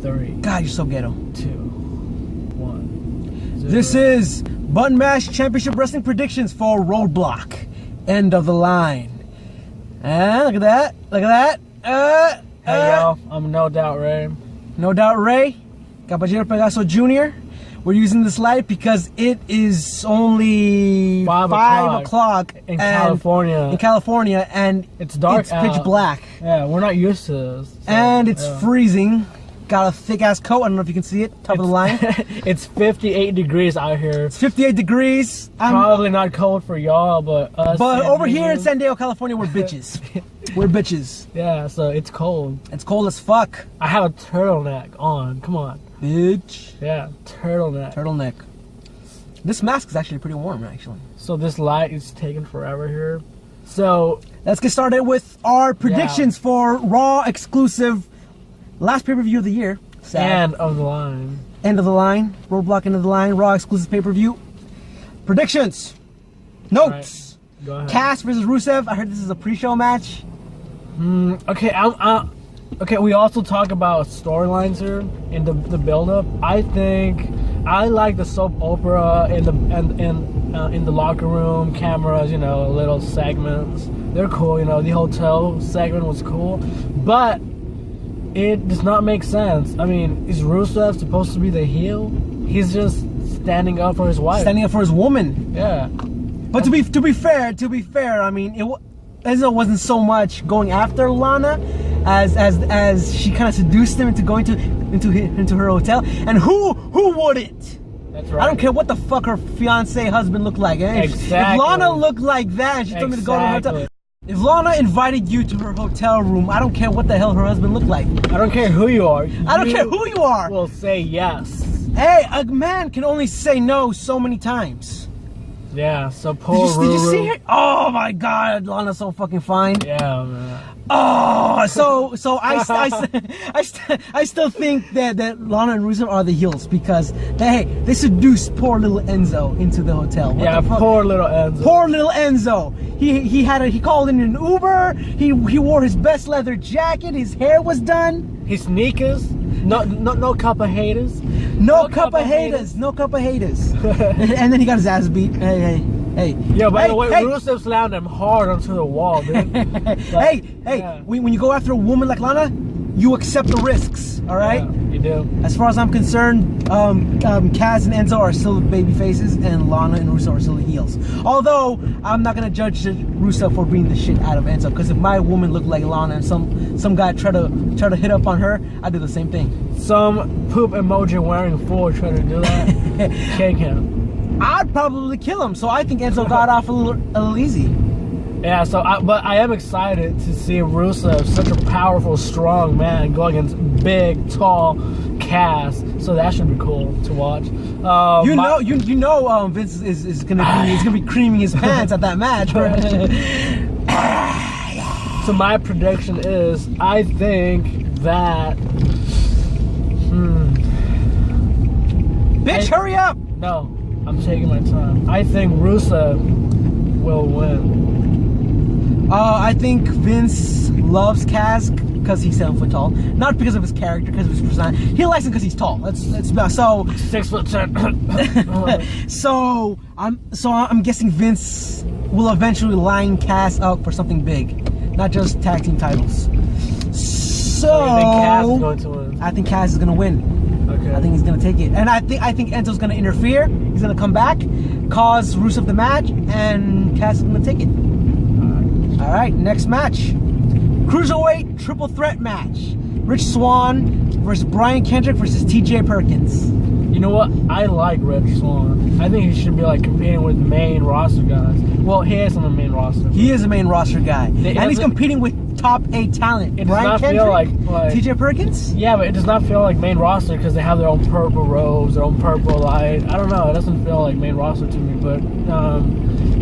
3. God, you're so ghetto. 2, 1. 0. This is Button Mash Championship Wrestling predictions for Roadblock. End of the line. Look at that. Look at that. Hey, y'all. I'm No Doubt Ray. No Doubt Ray. Caballero Pegaso Jr. We're using this light because it is only 5 o'clock in California. And it's dark. It's pitch black. Yeah, we're not used to this. So, and it's freezing. Got a thick ass coat. I don't know if you can see it. Top of the line. It's 58 degrees out here. It's 58 degrees. Probably not cold for y'all, but us. But over here in San Diego, California, we're bitches. We're bitches. Yeah, so it's cold. It's cold as fuck. I have a turtleneck on. Come on. Bitch. Yeah, turtleneck. Turtleneck. This mask is actually pretty warm, actually. So this light is taking forever here. So let's get started with our predictions for Raw exclusive last pay-per-view of the year. Sad. End of the line. End of the line. Roadblock end of the line. Raw exclusive pay-per-view. Predictions. Notes. Right. Go ahead. Cass versus Rusev. I heard this is a pre-show match. Okay, okay, we also talk about storylines here in the build-up. I think I like the soap opera in the locker room, cameras, you know, little segments. They're cool, you know. The hotel segment was cool, but it does not make sense. I mean, is Rusev supposed to be the heel? He's just standing up for his wife. Standing up for his woman. Yeah. But to be fair, I mean, Enzo wasn't so much going after Lana as she kind of seduced him into going into her hotel. And who wouldn't? That's right. I don't care what the fuck her fiance husband looked like. Eh? Exactly. If Lana looked like that, and she told me to go to her hotel. If Lana invited you to her hotel room, I don't care what the hell her husband looked like. I don't care who you are. I don't care who you are. Will say yes. Hey, a man can only say no so many times. Yeah, so poor Ruru. Did you see her? Oh my God, Lana's so fucking fine. Yeah, man. Oh, so I still think that Lana and Rusev are the heels because they seduced poor little Enzo into the hotel. Yeah, poor little Enzo. Poor little Enzo. He called in an Uber. He wore his best leather jacket. His hair was done. His sneakers. No cup of haters. No cup of haters. No cup of haters. And then he got his ass beat. Hey. Yeah, by the way, Rusev slammed him hard onto the wall, dude. Like, hey, when you go after a woman like Lana, you accept the risks, all right? Yeah, you do. As far as I'm concerned, Kaz and Enzo are still the baby faces, and Lana and Rusev are still the heels. Although, I'm not gonna judge Rusev for beating the shit out of Enzo, because if my woman looked like Lana and some guy try to hit up on her, I'd do the same thing. Some poop emoji wearing fool try to do that. Kick him. I'd probably kill him, so I think Enzo got off a little easy. Yeah, but I am excited to see Rusev, such a powerful, strong man, go against big, tall Cass. So that should be cool to watch. Vince is gonna be creaming his pants at that match. So my prediction is, I think that. Bitch, hurry up! No. I'm taking my time. I think Rusev will win. I think Vince loves Cass because he's 7 foot tall, not because of his character, because of his personality. He likes him because he's tall. Let's so 6'10". So I'm guessing Vince will eventually line Cass up for something big, not just tag team titles. So you think Cass is going to win? I think Cass is going to win. Okay. I think he's gonna take it, and I think Enzo's gonna interfere. He's gonna come back, cause Rusev the match, and Cass is gonna take it. All right, next match, cruiserweight triple threat match: Rich Swann versus Brian Kendrick versus T.J. Perkins. You know what? I like Rich Swann. I think he should be like competing with main roster guys. Well, he is on the main roster. He is a main roster guy, and he's competing with top 8 talent. It does not feel like T.J. Perkins. Yeah, but it does not feel like main roster because they have their own purple robes, their own purple light. I don't know. It doesn't feel like main roster to me. But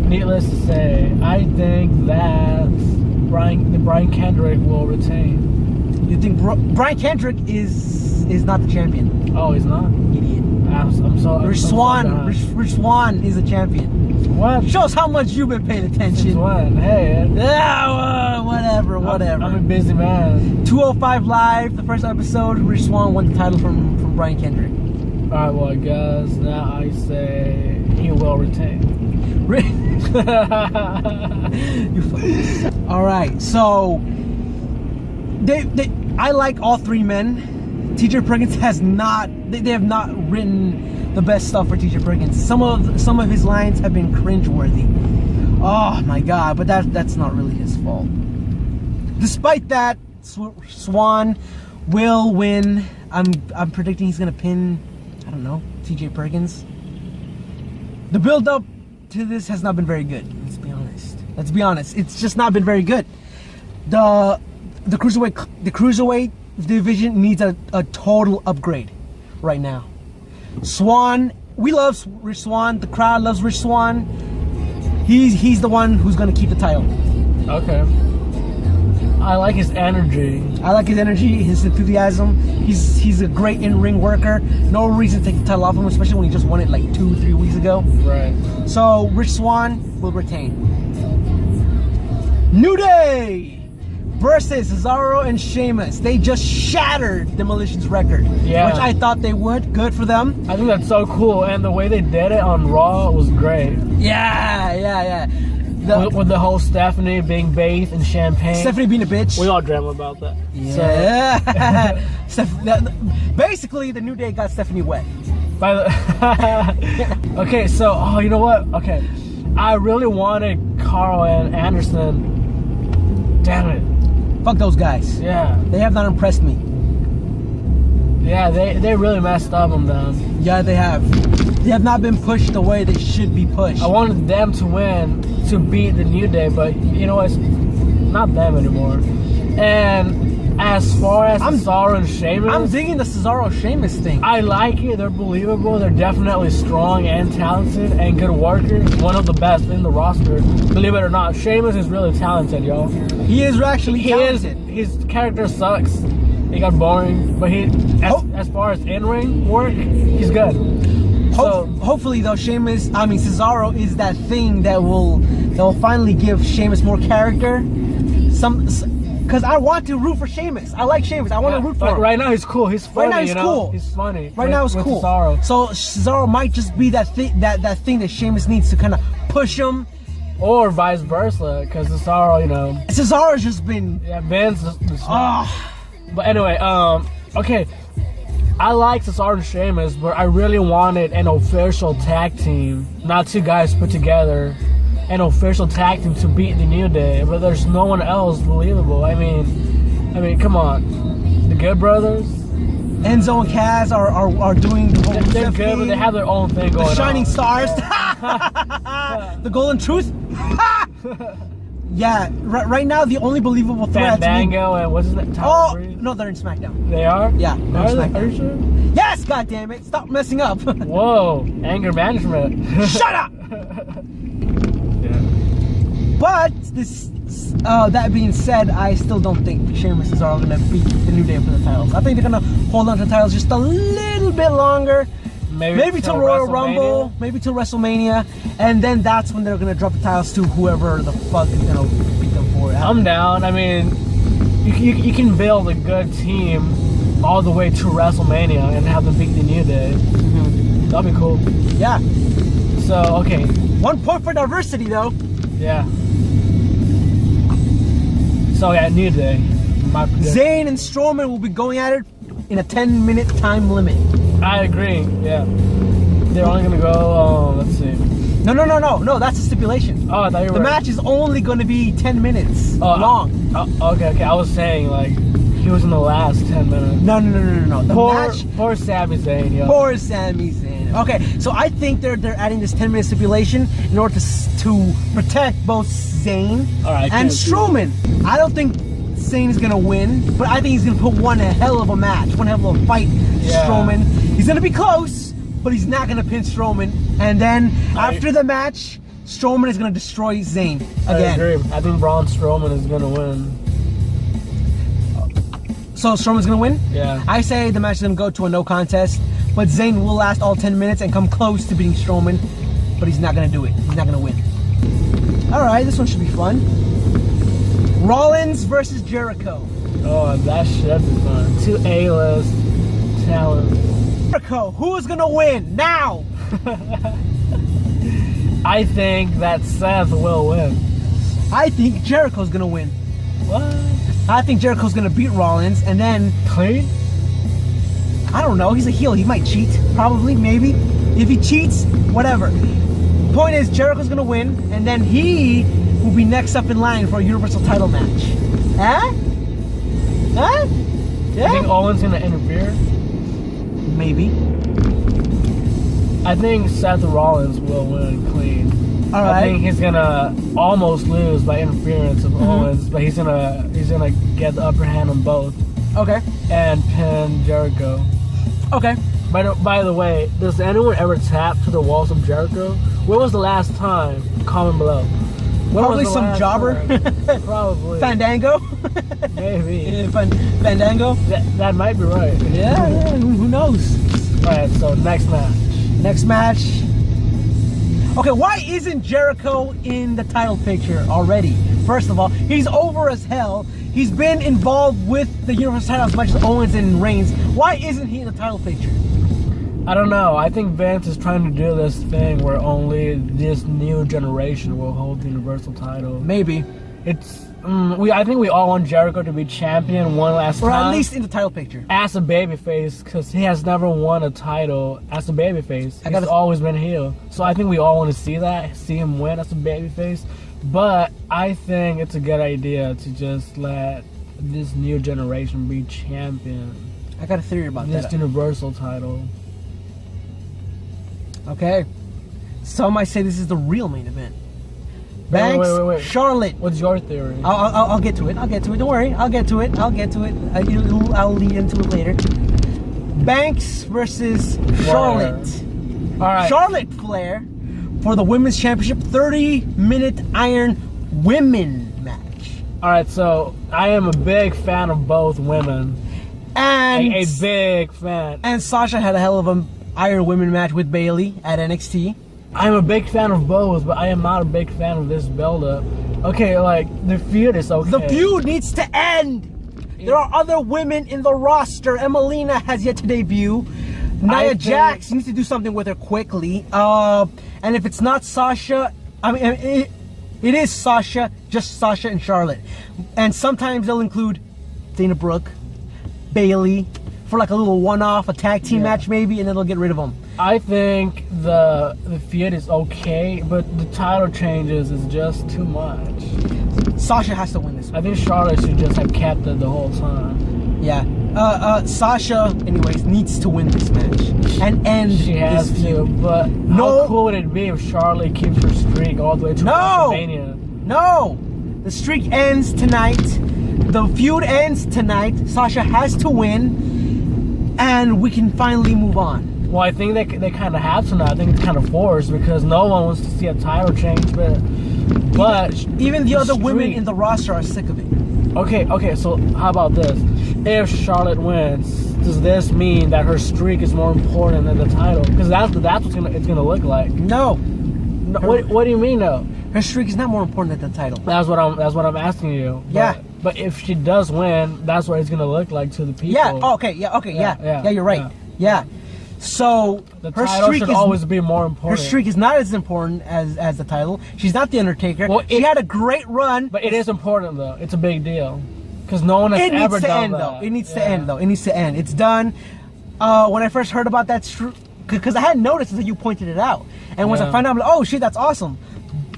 needless to say, I think that Brian Kendrick will retain. You think Brian Kendrick is not the champion? Oh, he's not? Idiot. I'm so. Rich Swann. Rich Swann is a champion. What? Shows how much you've been paying attention. Since when? Hey. Yeah, whatever. I'm a busy man. 205 Live, the first episode, Rich Swann won the title from Brian Kendrick. Alright, well, I guess now I say he will retain. You fucking. Alright, so I like all three men. TJ Perkins has not. They have not written the best stuff for TJ Perkins. Some of his lines have been cringeworthy. Oh my god! But that's not really his fault. Despite that, Swann will win. I'm predicting he's gonna pin. I don't know, TJ Perkins. The build up to this has not been very good. Let's be honest. It's just not been very good. The cruiserweight division needs a total upgrade right now. Swann, we love Rich Swann. The crowd loves Rich Swann. He's the one who's gonna keep the title. Okay. I like his energy. His enthusiasm. He's a great in-ring worker. No reason to take the title off him, especially when he just won it like 2-3 weeks ago. Right. So Rich Swann will retain. New Day versus Cesaro and Sheamus. They just shattered Demolition's record. Yeah. Which I thought they would. Good for them. I think that's so cool, and the way they did it on Raw was great. Yeah. With the whole Stephanie being bathed in champagne. Stephanie being a bitch. We all dream about that. Yeah. So. Basically, the New Day got Stephanie wet. By the okay, so you know what? Okay, I really wanted Carl and Anderson. Damn it. Fuck those guys. Yeah. They have not impressed me. Yeah, they really messed up on them. Yeah, they have. They have not been pushed the way they should be pushed. I wanted them to win, to beat the New Day, but you know what? It's not them anymore. And as far as Cesaro and Sheamus, I'm digging the Cesaro-Sheamus thing. I like it. They're believable. They're definitely strong and talented and good workers. One of the best in the roster. Believe it or not, Sheamus is really talented, y'all. He is actually talented. His character sucks. He got boring, but as far as in-ring work, he's good. Hopefully, though, Cesaro is that thing that will finally give Sheamus more character. Because I want to root for Sheamus. I like Sheamus. I want to root for him. Right now, he's cool. He's funny. Right now, he's cool. He's funny. Right now, he's cool. Cesaro. So Cesaro might just be that thing that Sheamus needs to kind of push him. Or vice versa, because Cesaro, Cesaro's just been. Yeah, Vince. But anyway, okay. I like Cesaro and Sheamus, but I really wanted an official tag team, not two guys put together, an official tag team to beat the New Day. But there's no one else believable. I mean, come on, the Good Brothers, Enzo and Kaz are doing the whole. They're good, but they have their own thing going on. The Shining Stars, the Golden Truth. Yeah, right now the only believable threat. Fandango and what's his name? No, they're in SmackDown. They are? Yeah, they're in SmackDown. Are you sure? Yes, goddammit! Stop messing up. Whoa, anger management. Shut up. Yeah. But that being said, I still don't think Sheamus and Cesaro are gonna beat the New Day for the titles. I think they're gonna hold on to the titles just a little bit longer. Maybe till Royal Rumble, maybe till WrestleMania, and then that's when they're gonna drop the titles to whoever the fuck is gonna beat them for it. I'm down. I mean, you can build a good team all the way to WrestleMania and have them beat the New Day. Mm-hmm. That'd be cool. Yeah. So okay. 1 point for diversity, though. Yeah. So yeah, New Day. Zayn and Strowman will be going at it in a 10-minute time limit. I agree. Yeah. They're only gonna go. Let's see. No. That's a stipulation. Oh, I thought you were. The match is only gonna be 10 minutes long. Okay. I was saying like he was in the last 10 minutes. No. Poor Sami Zayn. Yo. Poor Sami Zayn. Okay, so I think they're adding this 10-minute stipulation in order to protect both Zayn and Strowman. I don't think Zayn is gonna win, but I think he's gonna put one hell of a match, one hell of a fight. Yeah. Strowman. He's gonna be close, but he's not gonna pin Strowman. And then after the match, Strowman is gonna destroy Zayn again. I agree. I think Braun Strowman is gonna win. So Strowman's gonna win? Yeah. I say the match is gonna go to a no contest, but Zayn will last all 10 minutes and come close to beating Strowman, but he's not gonna do it. He's not gonna win. All right, this one should be fun. Rollins versus Jericho. Oh, that should be fun. 2 A-list talents. Jericho, who is gonna win now? I think that Seth will win. I think Jericho's gonna win. What? I think Jericho's gonna beat Rollins, and then Clean? I don't know. He's a heel. He might cheat, probably, maybe. If he cheats, whatever. Point is, Jericho's gonna win, and then he will be next up in line for a Universal title match. Huh? Huh? I Yeah? think Owens gonna interfere. Maybe. I think Seth Rollins will win clean. All I right. think he's gonna almost lose by interference of Owens, but he's gonna get the upper hand on both Okay. and pin Jericho. Okay. By the way, does anyone ever tap to the walls of Jericho? When was the last time? Comment below. When Probably was the some last jobber. time? Probably. Fandango. Maybe. Fandango. That might be right. Yeah. Who knows? Alright, so next match. Next match. Okay, why isn't Jericho in the title picture already? First of all, he's over as hell. He's been involved with the Universal title as much as Owens and Reigns. Why isn't he in the title picture? I don't know. I think Vince is trying to do this thing where only this new generation will hold the Universal title. Maybe. It's I think we all want Jericho to be champion one last Or time. at least in the title picture. As a babyface, because he has never won a title as a babyface. He's always been heel. So I think we all want to see that, see him win as a babyface. But I think it's a good idea to just let this new generation be champion. I got a theory about This that. Universal title. Okay. Some might say this is the real main event. Banks, Wait. Charlotte. What's your theory? I'll get to it. I'll get to it. Don't worry. I'll get to it. I'll lead into it later. Banks versus Charlotte. All right. Charlotte Flair for the Women's Championship 30-minute Iron Women match. All right. So I am a big fan of both women. And A big fan. And Sasha had a hell of an Iron Women match with Bayley at NXT. I'm a big fan of both, but I am not a big fan of this build-up. Okay, like, the feud is okay. The feud needs to end. There are other women in the roster. Emelina has yet to debut. Nia Jax needs to do something with her quickly. And if it's not Sasha, I mean, it is Sasha, just Sasha and Charlotte. And sometimes they'll include Dana Brooke, Bayley, for like a little one-off, a tag team match maybe, and then they'll get rid of them. I think the feud is okay, but the title changes is just too much. Sasha has to win this one. I think Charlotte should just have kept it the whole time. Yeah. Sasha, anyways, needs to win this match and end She has this to, feud. but how cool would it be if Charlotte keeps her streak all the way to WrestleMania? No! The streak ends tonight. The feud ends tonight. Sasha has to win, and we can finally move on. Well, I think they kind of have to now. I think it's kind of forced because no one wants to see a title change, but even the other women in the roster are sick of it. Okay, so how about this? If Charlotte wins, does this mean that her streak is more important than the title? Because that's what it's gonna look like. No. What do you mean no? Her streak is not more important than the title. That's what I'm asking you. Yeah. But if she does win, that's what it's gonna look like to the people. Yeah. Oh, okay. Yeah. You're right. Yeah. So the her title streak should is always be more important. Her streak is not as important as the title. She's not the Undertaker. Well, she had a great run, but it is important though. It's a big deal because no one has ever done that. It needs to end though. It needs to end. It's done. When I first heard about that streak, because I hadn't noticed until you pointed it out, and once I found out, I'm like, oh shit, that's awesome.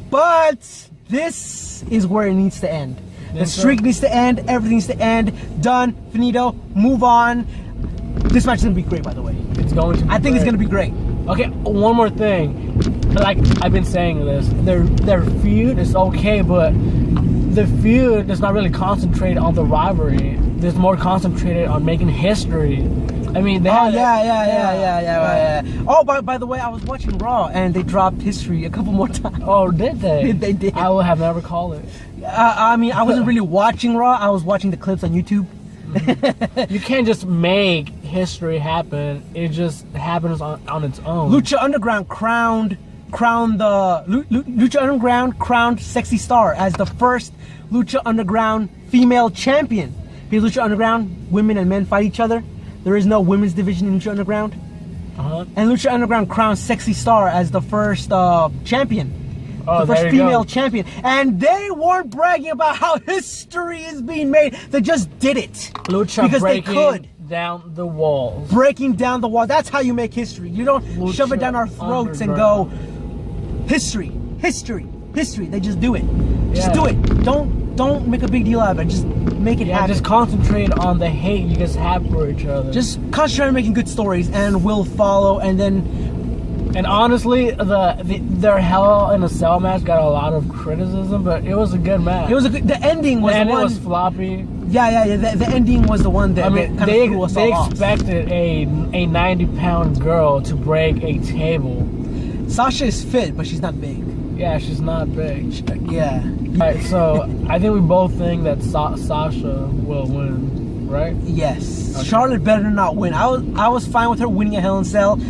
But this is where it needs to end. The streak needs to end. Everything needs to end. Done. Finito. Move on. This match is gonna be great, by the way. It's going to be I think it's gonna be great. Okay, one more thing. Like I've been saying this, their feud is okay, but the feud is not really concentrated on the rivalry. It's more concentrated on making history. I mean, they had yeah. Oh, by the way, I was watching Raw and they dropped history a couple more times. Oh, did they? They did. I would have never called it. I mean, I wasn't really watching Raw. I was watching the clips on YouTube. You can't just make history happen. It just happens on its own. Lucha Underground crowned Lucha Underground crowned Sexy Star as the first Lucha Underground female champion. Because Lucha Underground, women and men fight each other. There is no women's division in Lucha Underground. And Lucha Underground crowned Sexy Star as the first champion. Oh, the first female champion. And they weren't bragging about how history is being made. They just did it. Lucha because breaking they could. Down the walls. Breaking down the wall. That's how you make history. You don't shove it down our throats and go, history, history, history. They just do it. Just do it. Don't make a big deal out of it. Just make it happen. Just concentrate on the hate you guys have for each other. Just concentrate on making good stories, and we'll follow. And then, and honestly, their Hell in a Cell match got a lot of criticism, but it was a good match. It was a good. The ending was and the one. It was floppy. Yeah. The ending was the one that. I mean, that kind of threw us all off. expected a 90-pound girl to break a table. Sasha is fit, but she's not big. Yeah, she's not big. Yeah. Alright, so I think we both think that Sasha will win, right? Yes. Okay. Charlotte better not win. I was fine with her winning a Hell in a Cell.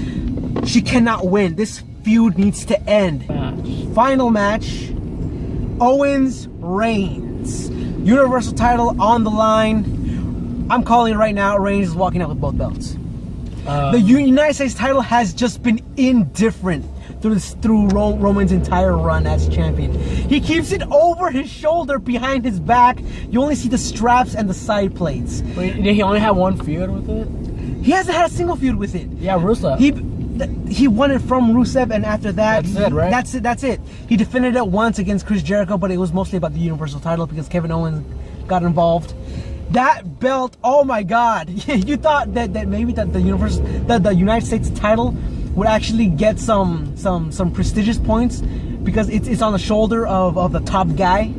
She cannot win. This feud needs to end. Final match. Owens Reigns. Universal title on the line. I'm calling it right now. Reigns is walking out with both belts. The United States title has just been indifferent through Roman's entire run as champion. He keeps it over his shoulder behind his back. You only see the straps and the side plates. Wait, did he only have one feud with it? He hasn't had a single feud with it. Yeah, Rusev. He won it from Rusev, and after that, that's it, right? That's it. He defended it once against Chris Jericho, but it was mostly about the Universal title because Kevin Owens got involved. That belt, oh my God! You thought that maybe that the United States title would actually get some prestigious points because it's on the shoulder of the top guy.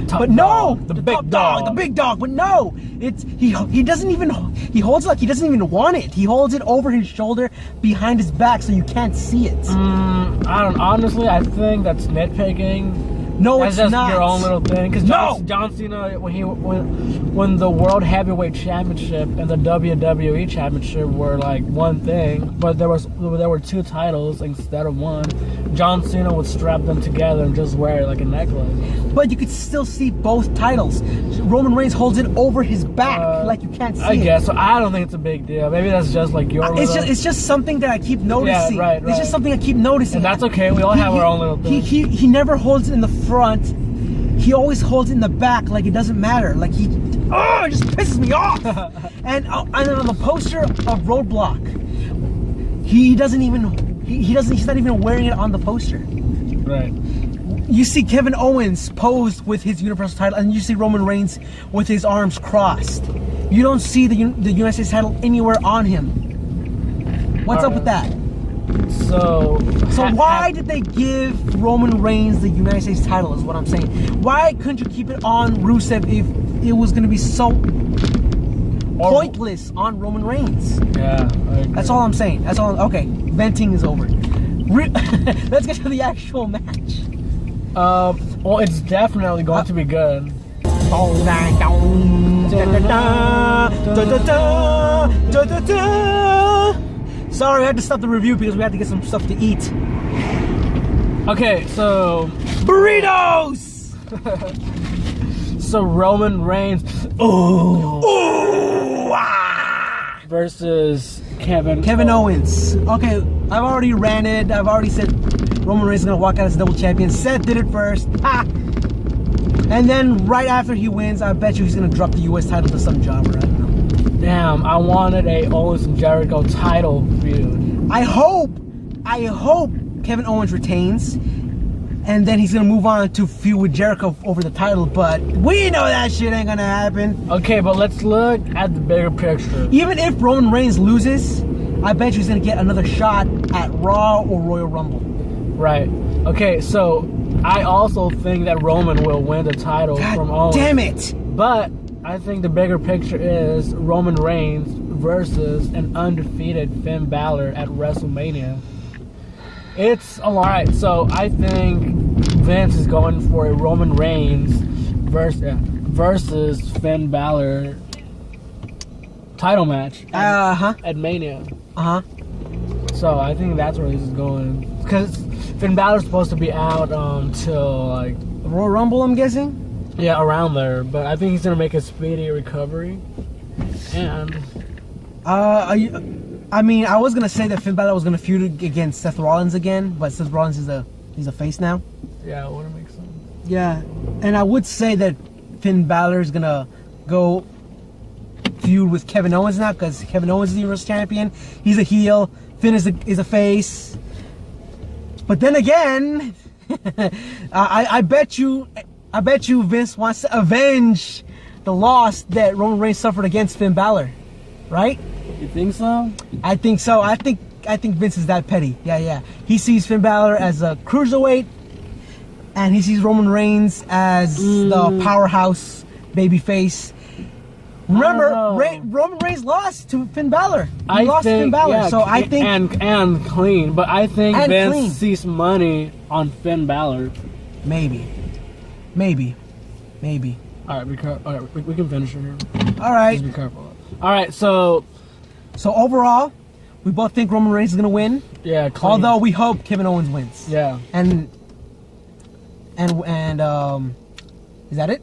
But no, the big dog. The big dog. But no, he doesn't even, he holds it like he doesn't even want it. He holds it over his shoulder behind his back so you can't see it. Honestly, I think that's nitpicking. No, that's it's just not. your own little thing. Because No! John Cena, when the World Heavyweight Championship and the WWE Championship were like one thing, but there were two titles instead of one, John Cena would strap them together and just wear it like a necklace. But you could still see both titles. Roman Reigns holds it over his back like you can't see it. I guess so. I don't think it's a big deal. Maybe that's just like your. It's just something that I keep noticing. Yeah, right. It's just something I keep noticing. And that's okay. We all have our own little thing. He never holds it in the front. He always holds it in the back like it doesn't matter. Like it just pisses me off. and on the poster of Roadblock, he's not even wearing it on the poster. Right. You see Kevin Owens posed with his Universal title, and you see Roman Reigns with his arms crossed. You don't see the United States title anywhere on him. What's up with that? So why did they give Roman Reigns the United States title is what I'm saying. Why couldn't you keep it on Rusev if it was going to be so pointless on Roman Reigns? Yeah, I agree. That's all I'm saying. That's all. Okay, venting is over. Let's get to the actual match. Well, it's definitely going to be good. Sorry, I had to stop the review because we had to get some stuff to eat. Okay, so burritos. So Roman Reigns versus Kevin Owens. Okay, I've already ranted. I've already said Roman Reigns is gonna walk out as double champion. Seth did it first. Ha! And then right after he wins, I bet you he's gonna drop the US title to some jobber. I don't know. Damn, I wanted a Owens and Jericho title feud. I hope Kevin Owens retains, and then he's gonna move on to feud with Jericho over the title. But we know that shit ain't gonna happen. Okay, but let's look at the bigger picture. Even if Roman Reigns loses, I bet you he's gonna get another shot at Raw or Royal Rumble. Right. Okay, so I also think that Roman will win the title from Owens. Damn it! But I think the bigger picture is Roman Reigns versus an undefeated Finn Balor at WrestleMania. It's a lot. Right, so I think Vince is going for a Roman Reigns versus Finn Balor title match at Mania. So I think that's where this is going. Because Finn Balor's supposed to be out till like Royal Rumble, I'm guessing. Yeah, around there. But I think he's gonna make a speedy recovery. And I mean, I was gonna say that Finn Balor was gonna feud against Seth Rollins again, but Seth Rollins he's a face now. Yeah, it wouldn't make sense. Yeah, and I would say that Finn Balor is gonna go feud with Kevin Owens now because Kevin Owens is the Universal Champion. He's a heel. Finn is a face. But then again, I bet you Vince wants to avenge the loss that Roman Reigns suffered against Finn Balor, right? You think so? I think so. I think Vince is that petty. Yeah. He sees Finn Balor as a cruiserweight, and he sees Roman Reigns as the powerhouse babyface. Remember, Roman Reigns lost to Finn Balor. He lost to Finn Balor, yeah, so I think and clean. But I think Vince sees money on Finn Balor. Maybe. All right, we can finish it here. All right. Just be careful. All right, so overall, we both think Roman Reigns is gonna win. Yeah, clean. Although we hope Kevin Owens wins. Yeah. And is that it?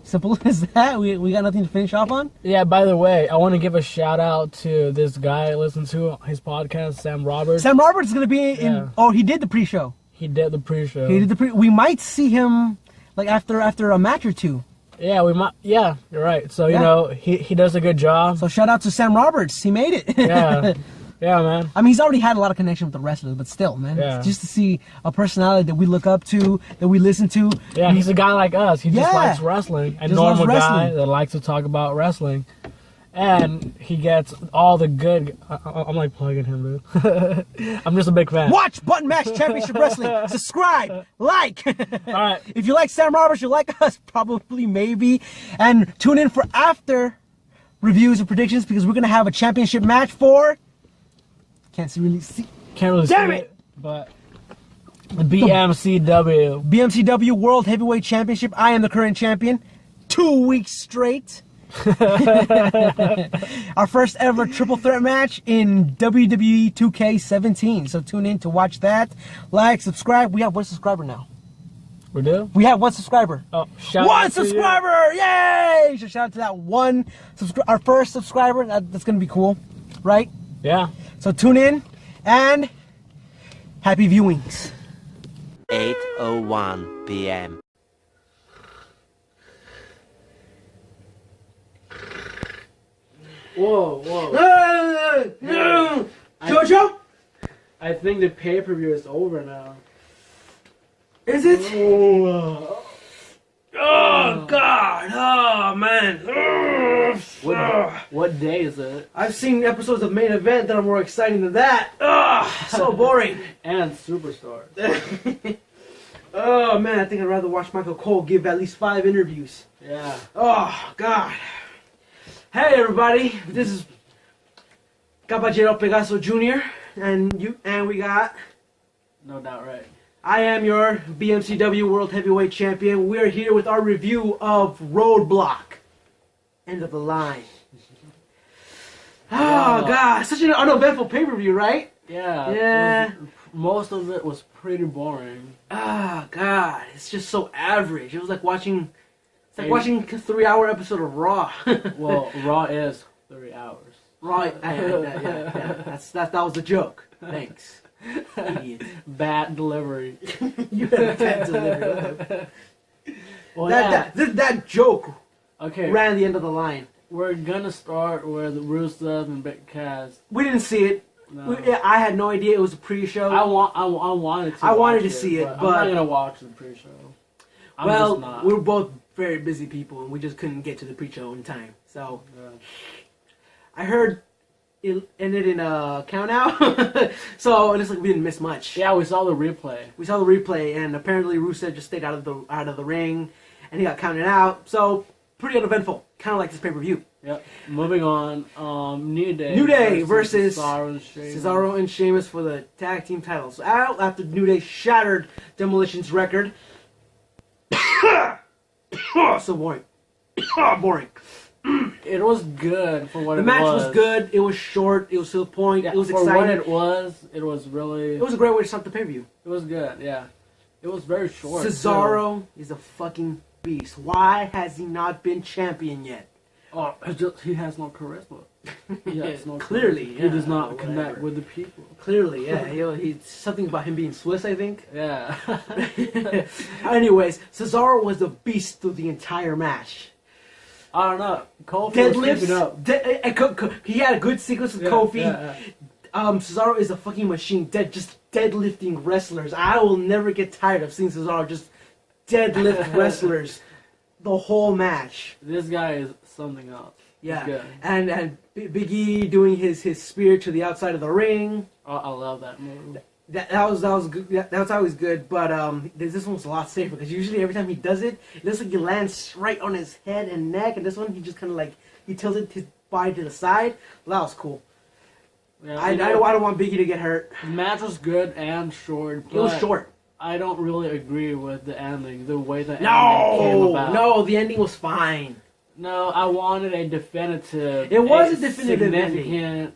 Simple as that. We got nothing to finish off on. Yeah. By the way, I want to give a shout out to this guy I listen to his podcast, Sam Roberts. Sam Roberts is gonna be in. Yeah. Oh, he did the pre-show. He did the pre-show. We might see him like after a match or two. Yeah, we might. Yeah, you're right. So you know, he does a good job. So shout out to Sam Roberts. He made it. Yeah. Yeah, man. I mean, he's already had a lot of connection with the wrestlers, but still, man. Yeah. Just to see a personality that we look up to, that we listen to. Yeah, he's a guy like us. He just likes wrestling. A normal guy that likes to talk about wrestling. And he gets all the good... I'm like plugging him, dude. I'm just a big fan. Watch Button Mash Championship Wrestling. Subscribe. Like. All right. If you like Sam Roberts, you like us. Probably, maybe. And tune in for after reviews and predictions because we're going to have a championship match for... Can't really see it, but the BMCW. BMCW World Heavyweight Championship. I am the current champion. 2 weeks straight. Our first ever triple threat match in WWE 2K17. So tune in to watch that. Like, subscribe. We have 1 subscriber now. We do? We have 1 subscriber. Oh, shout one out to subscriber! You. Yay! So shout out to that one our first subscriber. That's gonna be cool, right? Yeah. So tune in and happy viewings. 8:01 p.m. Whoa. Jojo? I think the pay-per-view is over now. Is it? Oh God! Oh man! What day is it? I've seen episodes of Main Event that are more exciting than that. So boring. And Superstar. Oh man, I think I'd rather watch Michael Cole give at least 5 interviews. Yeah. Oh God. Hey everybody, this is Caballero Pegaso Jr. and we got No Doubt Right. I am your BMCW World Heavyweight Champion. We're here with our review of Roadblock. End of the line. Oh, God. Such an uneventful pay-per-view, right? Yeah. Yeah. Most of it was pretty boring. Oh, God. It's just so average. It was like watching... It's like watching a 3-hour episode of Raw. Well, Raw is 3 hours. Raw... Yeah. That was the joke. Thanks. Idiot. Bad delivery. You had bad delivery. Well, that joke okay. ran the end of the line. We're gonna start with Rusev and Big Cass. We didn't see it. No. I had no idea it was a pre-show. I wanted to. I wanted to see it, but I'm not gonna watch the pre-show. We're both very busy people, and we just couldn't get to the pre-show in time. So I heard it ended in a count out, so it looks like we didn't miss much. Yeah, we saw the replay. And apparently Rusev just stayed out of the ring, and he got counted out. So pretty uneventful, kind of like this pay-per-view. Yep. Moving on, New Day versus Cesaro and Sheamus for the tag team titles. Out after New Day shattered Demolition's record. So boring. Boring. It was good for what The it match was. was good. It was short. It was to the point. Yeah, It was for exciting. what it was really. It was a great way to start the pay-per-view. It was good. Yeah, it was very short. Cesaro is a fucking beast. Why has he not been champion yet? Oh, he has no charisma. He has no Clearly, charisma. yeah, He does not whatever. connect with the people. Clearly, yeah. He's something about him being Swiss, I think. Yeah. Anyways, Cesaro was a beast through the entire match. I don't know. Kofi was keeping up. He had a good sequence with Kofi. Yeah. Cesaro is a fucking machine. Just deadlifting wrestlers. I will never get tired of seeing Cesaro just deadlift wrestlers the whole match. This guy is something else. Yeah, He's good. and Big E doing his spear to the outside of the ring. Oh, I love that move. That was good. That was always good, but this one was a lot safer because usually every time he does it, it looks like he lands right on his head and neck, and this one he just kind of like he tilted his body to the side. Well, that was cool. Yeah, I don't want Big E to get hurt. The match was good and short. It was short. I don't really agree with the ending, the way the ending came about. No, the ending was fine. No, I wanted a definitive. It was a definitive significant,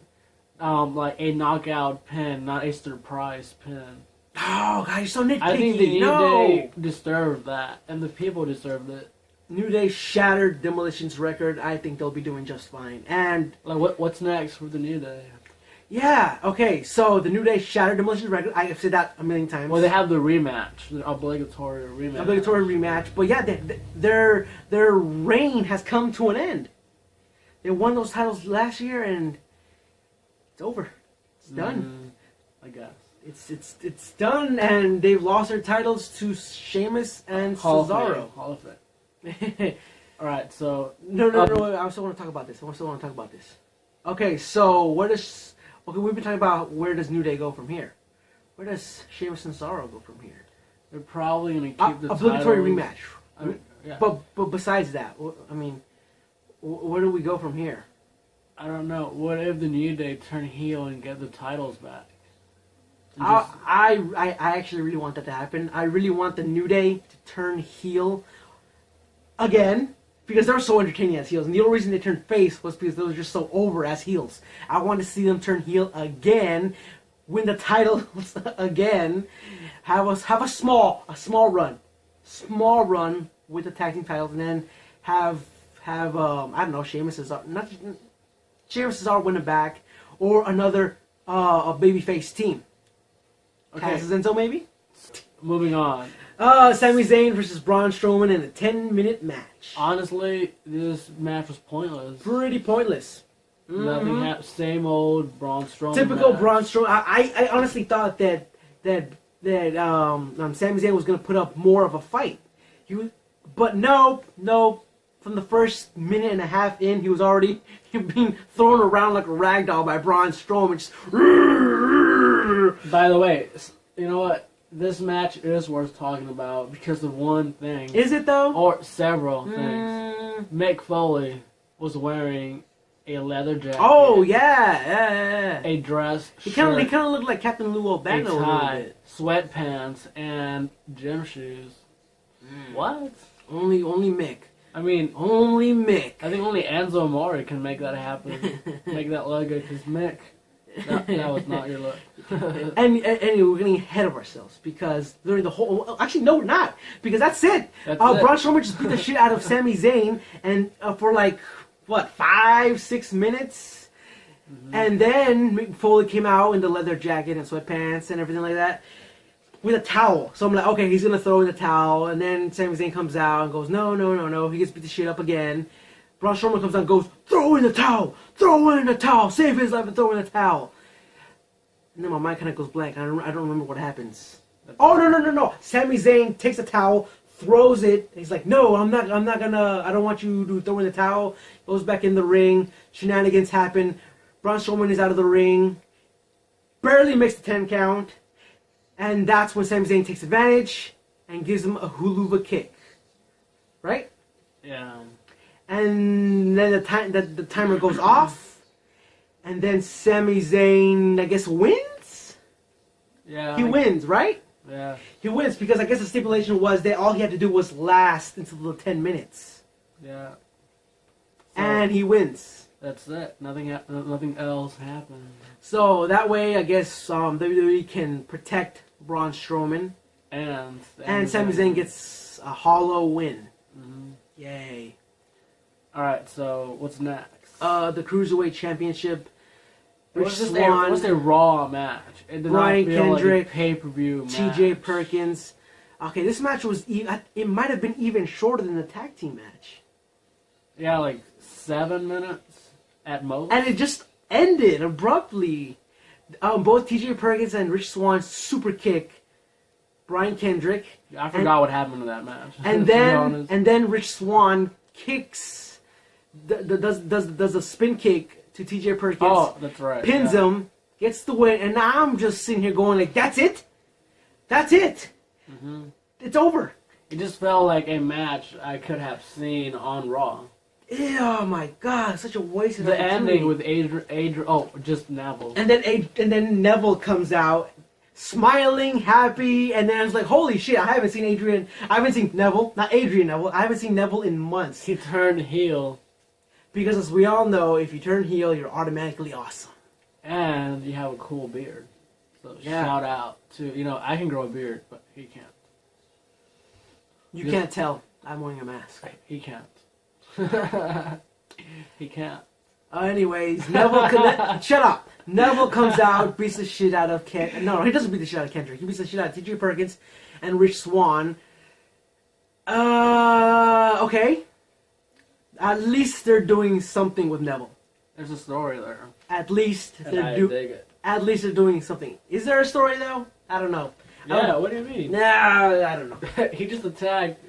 like a knockout pin, not a surprise pin. Oh, God, you're so nitpicky. I think the New Day deserved that, and the people deserved it. New Day shattered Demolition's record. I think they'll be doing just fine. And Like, what's next for the New Day? yeah, okay, so the New Day shattered Demolition's record. I have said that a million times. Well, they have the rematch, the obligatory rematch. Obligatory rematch. But yeah, their reign has come to an end. They won those titles last year, and it's over. It's done. I guess. It's done, and they've lost their titles to Sheamus and Cesaro. Hall of Fame. All right, so No. I still want to talk about this. Okay, so we've been talking about where does New Day go from here? Where does Sheamus and Cesaro go from here? they're probably gonna keep the Obligatory titles. rematch. I mean, yeah. But besides that, I mean, where do we go from here? I don't know. What if the New Day turn heel and get the titles back? And I actually really want that to happen. I really want the New Day to turn heel again because they were so entertaining as heels, and the only reason they turned face was because they were just so over as heels. I want to see them turn heel again, win the titles again, have a small run with the tag team titles, and then have I don't know, Sheamus Cesaro win it back, or another a babyface team. Okay. Cass and Enzo maybe. Moving on. Sami Zayn versus Braun Strowman in a 10-minute match. Honestly, this match was pointless. Pretty pointless. Nothing happened. Same old Braun Strowman. Typical match. Braun Strowman. I honestly thought that Sami Zayn was going to put up more of a fight. But no. From the first minute and a half in, he was already being thrown around like a rag doll by Braun Strowman. Just... By the way, you know what? This match is worth talking about because of one thing. Is it though? Or several things. Mick Foley was wearing a leather jacket. Oh yeah. A dress. He kind of looked like Captain Lou Albano a little bit. Sweatpants, and gym shoes. What? Only Mick. I mean, Only Mick. I think only Enzo Amore can make that happen. Make that look good, because Mick, that was not your look. and we're getting ahead of ourselves because during the whole... Actually, no, we're not. Because that's it. Braun Strowman just beat the shit out of Sami Zayn and for like, what, 5-6 minutes? Mm-hmm. And then Mick Foley came out in the leather jacket and sweatpants and everything like that with a towel. So I'm like, okay, he's going to throw in the towel. And then Sami Zayn comes out and goes, no. He gets beat the shit up again. Braun Strowman comes out and goes, throw in the towel, save his life and throw in the towel. And then my mind kind of goes blank. I don't remember what happens. Oh, no. Sami Zayn takes the towel, throws it. He's like, no, I'm not gonna, I don't want you to throw in the towel. Goes back in the ring. Shenanigans happen. Braun Strowman is out of the ring. Barely makes the 10 count. And that's when Sami Zayn takes advantage and gives him a huluva kick. Right? Yeah. And then the timer goes off. And then Sami Zayn, I guess, wins? Yeah. He wins, right? Yeah. He wins because I guess the stipulation was that all he had to do was last until the 10 minutes. Yeah. and he wins. That's it. Nothing else happened. So that way, I guess WWE can protect Braun Strowman, And Sami Zayn gets a hollow win. Mm-hmm. Yay! All right. So what's next? The Cruiserweight Championship. It was a Raw match. It did Brian not feel Kendrick, like a pay-per-view match. T.J. Perkins. Okay, this match was it might have been even shorter than the tag team match. Yeah, like 7 minutes at most. And it just ended abruptly. Both T.J. Perkins and Rich Swann super kick Brian Kendrick. I forgot what happened to that match. And then Rich Swann kicks does a spin kick to T.J. Perkins. Oh, that's right. Pins him, gets the win, and now I'm just sitting here going like, that's it? That's it? Mm-hmm. It's over. It just felt like a match I could have seen on Raw. Oh my god, such a waste of the opportunity. ending with Adrian. Oh, just Neville. And then Neville comes out, smiling, happy, and then I was like, holy shit, I haven't seen Neville, not Adrian Neville, I haven't seen Neville in months. He turned heel. Because as we all know, if you turn heel, you're automatically awesome. And you have a cool beard. So shout out to, I can grow a beard, but he can't. You can't tell. I'm wearing a mask. He can't. He can't. Anyways, Neville shut up. Neville comes out, beats the shit out of No, he doesn't beat the shit out of Kendrick. He beats the shit out of T.J. Perkins and Rich Swann. Okay. At least they're doing something with Neville. There's a story there. At least I dig it. At least they're doing something. Is there a story though? I don't know. Yeah, what do you mean? Nah, I don't know. He just attacked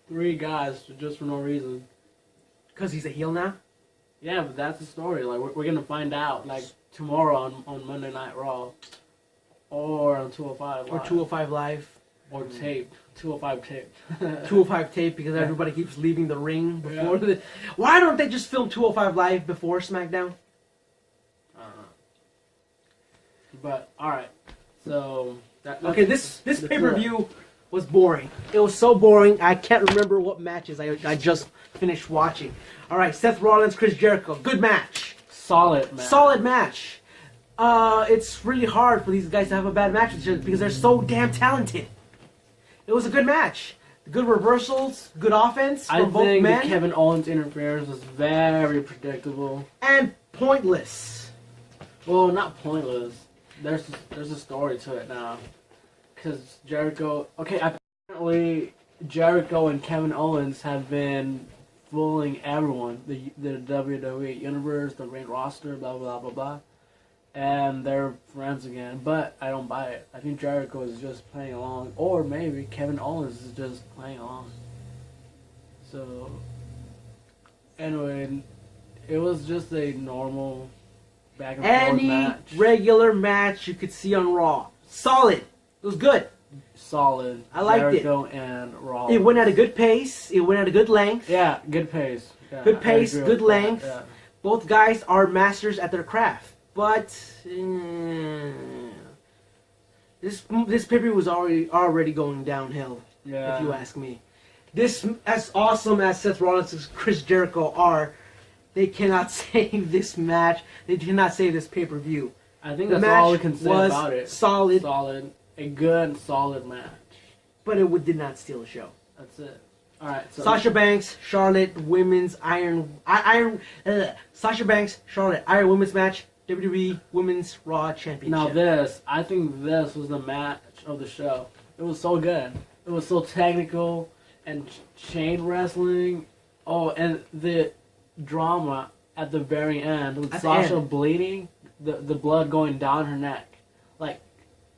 3 guys just for no reason. Because he's a heel now? Yeah, but that's the story. Like we're gonna find out like tomorrow on Monday Night Raw, or on 205 Live. Or 205 Live. Or tape. 205 tape. 205 tape because everybody keeps leaving the ring before the... Why don't they just film 205 Live before SmackDown? I don't know. But, alright. So... Okay, this pay-per-view was boring. It was so boring, I can't remember what matches I just finished watching. Alright, Seth Rollins, Chris Jericho. Good match. Solid match. Solid match. It's really hard for these guys to have a bad match because they're so damn talented. It was a good match. Good reversals, good offense from both men. I think Kevin Owens' interference was very predictable. And pointless. Well, not pointless. There's a story to it now. Because Jericho... Okay, apparently Jericho and Kevin Owens have been fooling everyone. The WWE Universe, the main roster, blah, blah, blah, blah. And they're friends again, but I don't buy it. I think Jericho is just playing along, or maybe Kevin Owens is just playing along. So, anyway, it was just a normal back and forth match. Any regular match you could see on Raw. Solid. It was good. Solid. I liked Jericho and Rollins. It went at a good pace. It went at a good length. Yeah, good pace. Yeah, good pace, good length. Yeah. Both guys are masters at their craft. But this pay-per-view was already going downhill, if you ask me. This, as awesome as Seth Rollins and Chris Jericho are, they cannot save this match. They cannot save this pay-per-view. I think that's all we can say about it. Solid, a good, solid match. But it did not steal the show. That's it. All right. So Sasha Banks, Charlotte, women's Sasha Banks, Charlotte, Iron Women's match. WWE Women's Raw Championship. Now I think this was the match of the show. It was so good. It was so technical and chain wrestling. Oh, and the drama at the very end with Sasha bleeding, the blood going down her neck, like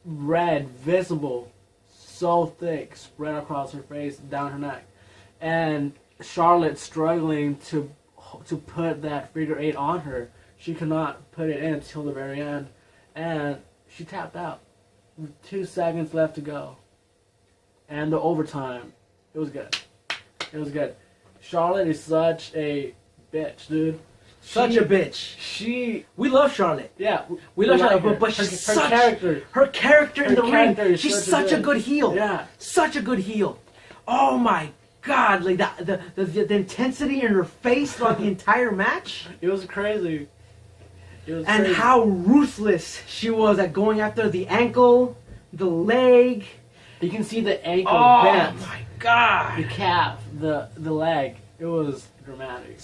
red, visible, so thick, spread across her face, down her neck, and Charlotte struggling to put that figure 8 on her. She could not put it in until the very end, and she tapped out. 2 seconds left to go, and the overtime. It was good. It was good. Charlotte is such a bitch, dude. Such a bitch. We love Charlotte. Yeah, we love Charlotte, but her character in the ring. She's such a good heel. Yeah, such a good heel. Oh my God, like the intensity in her face throughout the entire match. It was crazy. And how ruthless she was at going after the ankle, the leg. You can see the ankle Oh bent. my God. The calf, the leg. It was dramatic.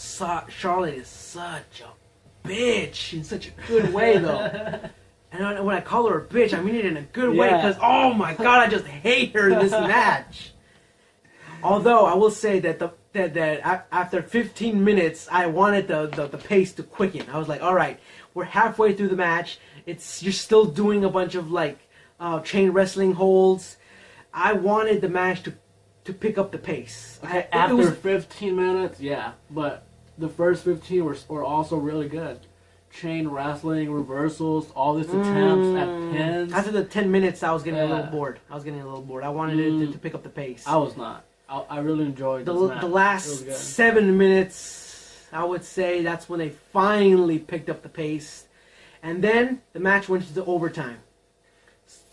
Charlotte is such a bitch in such a good way, though. And when I call her a bitch, I mean it in a good way, because, oh my God, I just hate her in this match. Although, I will say that that after 15 minutes, I wanted the pace to quicken. I was like, all right, we're halfway through the match. You're still doing a bunch of, like, chain wrestling holds. I wanted the match to pick up the pace. Okay, after 15 minutes, yeah. But the first 15 were also really good. Chain wrestling, reversals, all these attempts at pins. After the 10 minutes, I was getting a little bored. I wanted it to pick up the pace. I was not. I really enjoyed this match. The last 7 minutes, I would say, that's when they finally picked up the pace. And then the match went into overtime.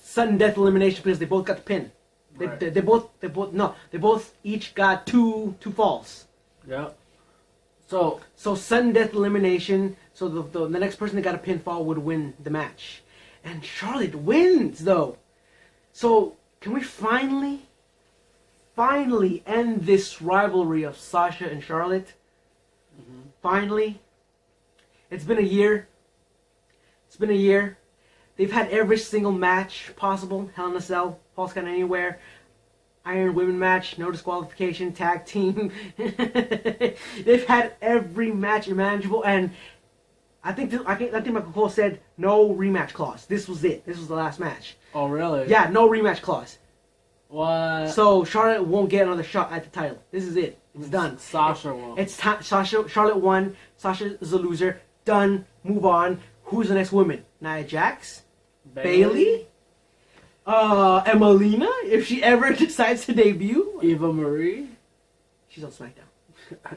Sudden death elimination because they both got the pin. Right. They both each got two falls. Yep. So sudden death elimination. So the next person that got a pinfall would win the match, and Charlotte wins though. So can we finally end this rivalry of Sasha and Charlotte? Mm-hmm. Finally, it's been a year. They've had every single match possible. Hell in a Cell, Falls Count Anywhere, Iron Women match, no disqualification, tag team. They've had every match imaginable, and I think Michael Cole said no rematch clause. This was it. This was the last match. Oh really? Yeah, no rematch clause. What? So Charlotte won't get another shot at the title. This is it. It's done. Sasha won. It's time. Charlotte won. Sasha is a loser. Done. Move on. Who's the next woman? Nia Jax? Bailey? Emelina, if she ever decides to debut. Eva Marie? She's on SmackDown.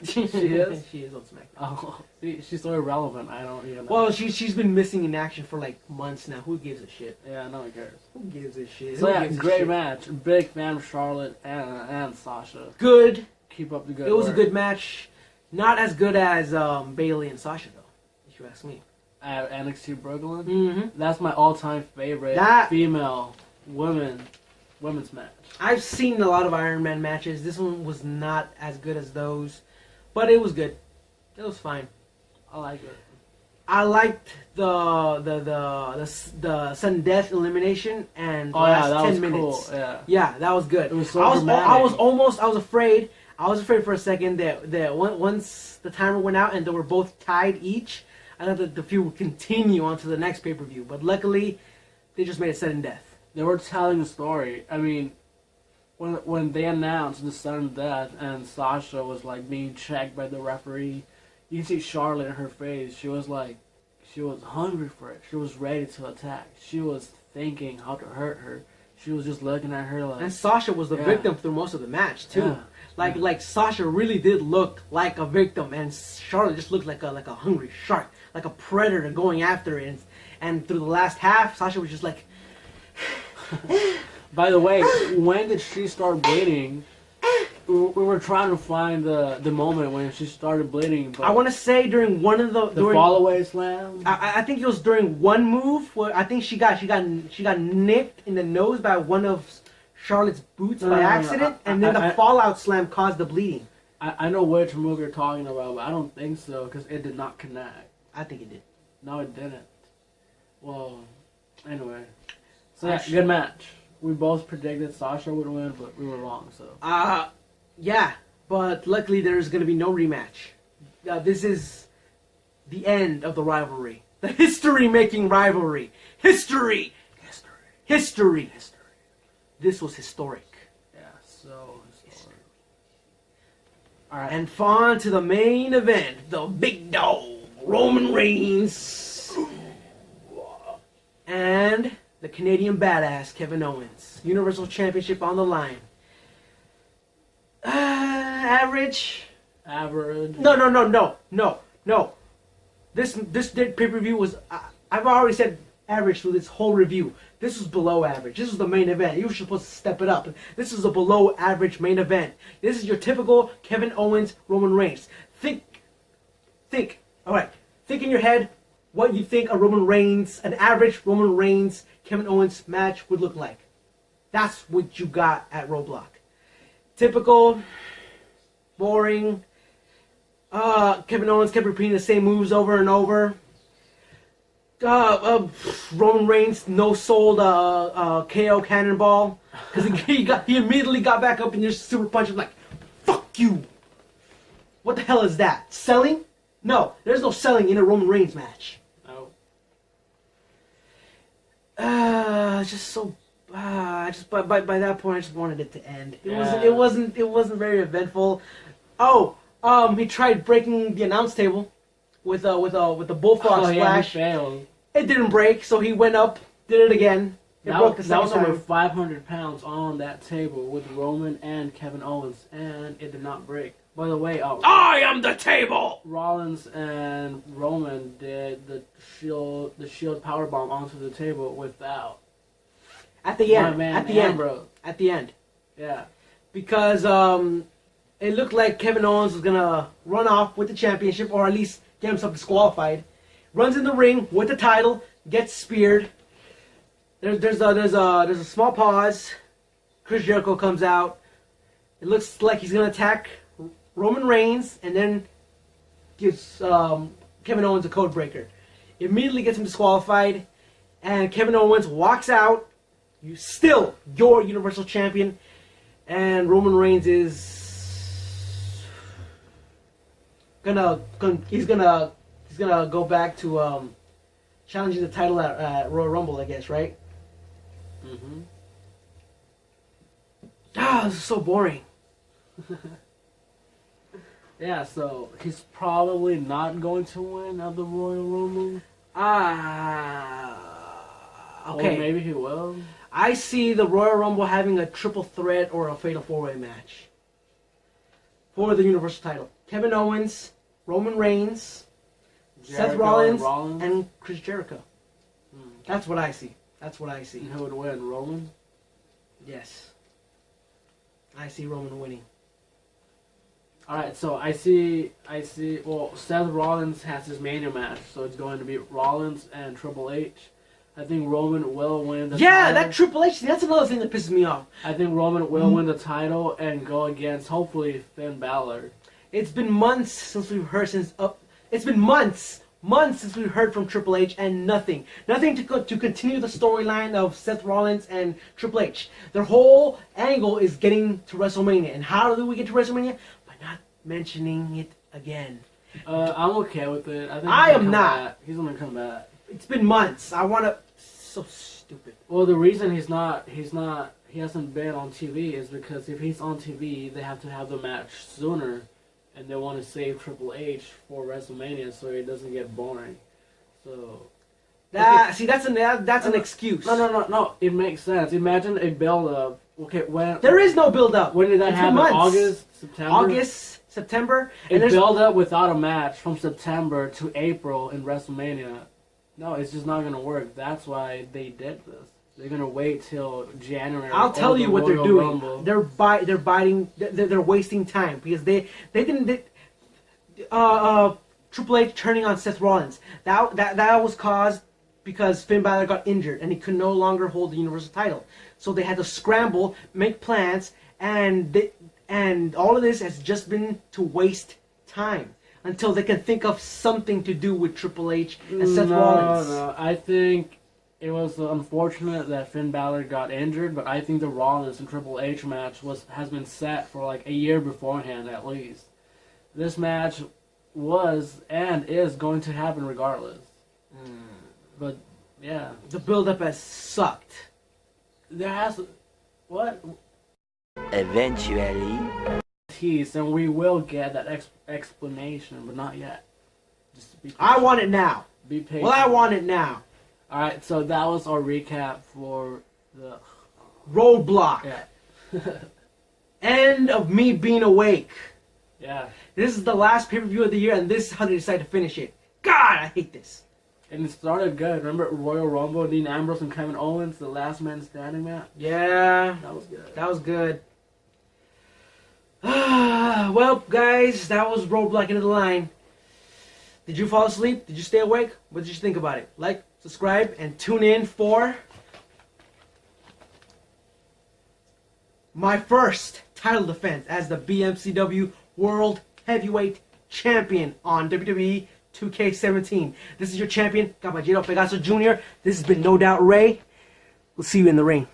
She is? She is on SmackDown. Oh, she's so irrelevant. I don't even know. Well, she's been missing in action for like months now. Who gives a shit? Yeah, no one cares. Who gives a shit? So yeah, great match. Big fan of Charlotte and Sasha. Good. Keep up the good It was work. a good match. Not as good as Bailey and Sasha though, if you ask me. At NXT Brooklyn? Mm-hmm. That's my all-time favorite female women's match. I've seen a lot of Iron Man matches. This one was not as good as those, but it was good. It was fine. I like it. I liked the sudden death elimination and the last 10 minutes. Cool. Yeah. Yeah, that was good. It was so I was dramatic. afraid. I was afraid for a second that once the timer went out and they were both tied each, I thought that the feud would continue on to the next pay-per-view. But luckily, they just made it sudden death. They were telling a story. I mean, when they announced the sudden death and Sasha was like being checked by the referee, you can see Charlotte in her face. She was hungry for it. She was ready to attack. She was thinking how to hurt her. She was just looking at her like. And Sasha was the victim through most of the match too. Yeah. Like Sasha really did look like a victim, and Charlotte just looked like a hungry shark, like a predator going after it. And through the last half, Sasha was just like. By the way, when did she start bleeding? We were trying to find the moment when she started bleeding. But I want to say during one of the fall-away slam. I think it was during one move where I think she got nicked in the nose by one of Charlotte's boots by accident, and then the fallout slam caused the bleeding. I know which move you're talking about, but I don't think so because it did not connect. I think it did. No, it didn't. Well, anyway. So yeah, good match. We both predicted Sasha would win, but we were wrong. So. Yeah, but luckily there's going to be no rematch. This is the end of the rivalry. The history-making rivalry. History! This was historic. Yeah, so historic. Alright. And on to the main event. The big dog, Roman Reigns. And the Canadian badass, Kevin Owens. Universal Championship on the line. Average. No. This pay-per-view was. I've already said average through this whole review. This was below average. This was the main event. You were supposed to step it up. This is a below average main event. This is your typical Kevin Owens, Roman Reigns. Think. All right. Think in your head what you think an average Roman Reigns, Kevin Owens match would look like. That's what you got at Roadblock. Typical, boring. Kevin Owens kept repeating the same moves over and over. Roman Reigns no-sold KO cannonball because he immediately got back up and just super punched him like, fuck you. What the hell is that? Selling? No, there's no selling in a Roman Reigns match. No. Just so. Just by that point, I just wanted it to end. It wasn't very eventful. Oh, he tried breaking the announce table with the bullfrog splash. He failed. It didn't break, so he went up, did it again. It broke the second time. That was over 500 pounds on that table with Roman and Kevin Owens, and it did not break. By the way, I am the table. Rollins and Roman did the shield powerbomb onto the table without. At the end. My man, at the Ambrose. end. At the end. Yeah. Because it looked like Kevin Owens was gonna run off with the championship, or at least get himself disqualified. Runs in the ring with the title, gets speared. There's a small pause. Chris Jericho comes out. It looks like he's gonna attack Roman Reigns, and then gives Kevin Owens a code breaker. Immediately gets him disqualified, and Kevin Owens walks out. Still your Universal Champion, and Roman Reigns is gonna go back to challenging the title at Royal Rumble, I guess, right? Mm-hmm. This is so boring. Yeah, so he's probably not going to win at the Royal Rumble. Okay. Or maybe he will. I see the Royal Rumble having a triple threat or a fatal four-way match for the Universal title. Kevin Owens, Roman Reigns, Seth Rollins, and Chris Jericho. That's what I see. And who would win? Roman? Yes. I see Roman winning. Alright, so I see, well, Seth Rollins has his Mania match, so it's going to be Rollins and Triple H. I think Roman will win the title. That Triple H thing, that's another thing that pisses me off. I think Roman will win the title and go against, hopefully, Finn Balor. It's been months since we've heard it's been months since we've heard from Triple H, and nothing to continue the storyline of Seth Rollins and Triple H. Their whole angle is getting to WrestleMania, and how do we get to WrestleMania? By not mentioning it again. I'm okay with it. I am not. He's gonna come back. It's been months. So stupid. Well, the reason he hasn't been on TV is because if he's on TV, they have to have the match sooner, and they want to save Triple H for WrestleMania so it doesn't get boring. So that's an excuse. No. It makes sense. Imagine a build-up. Okay, there is no build-up. When did that happen? August, September. And build-up without a match from September to April in WrestleMania. No, it's just not gonna work. That's why they did this. They're gonna wait till January. I'll tell you what they're doing. Rumble. They're wasting time because they didn't. Triple H turning on Seth Rollins. That was caused because Finn Balor got injured and he could no longer hold the Universal title. So they had to scramble, make plans, and all of this has just been to waste time. Until they can think of something to do with Triple H and Seth Rollins. No, I think it was unfortunate that Finn Balor got injured, but I think the Rollins and Triple H match has been set for like a year beforehand at least. This match was and is going to happen regardless. But yeah, the build-up has sucked. Eventually. And we will get that explanation, but not yet. Just be patient. I want it now. Be patient. Well, I want it now. Alright, so that was our recap for the Roadblock. Yeah. End of me being awake. Yeah. This is the last pay-per-view of the year, and this is how they decide to finish it. God, I hate this. And it started good. Remember Royal Rumble, Dean Ambrose and Kevin Owens, the last man standing match? Yeah. That was good. That was good. Well, guys, that was Roadblock into the line. Did you fall asleep? Did you stay awake? What did you think about it? Like, subscribe, and tune in for my first title defense as the BMCW World Heavyweight Champion on WWE 2K17. This is your champion, Caballero Pegaso Jr. This has been No Doubt Ray. We'll see you in the ring.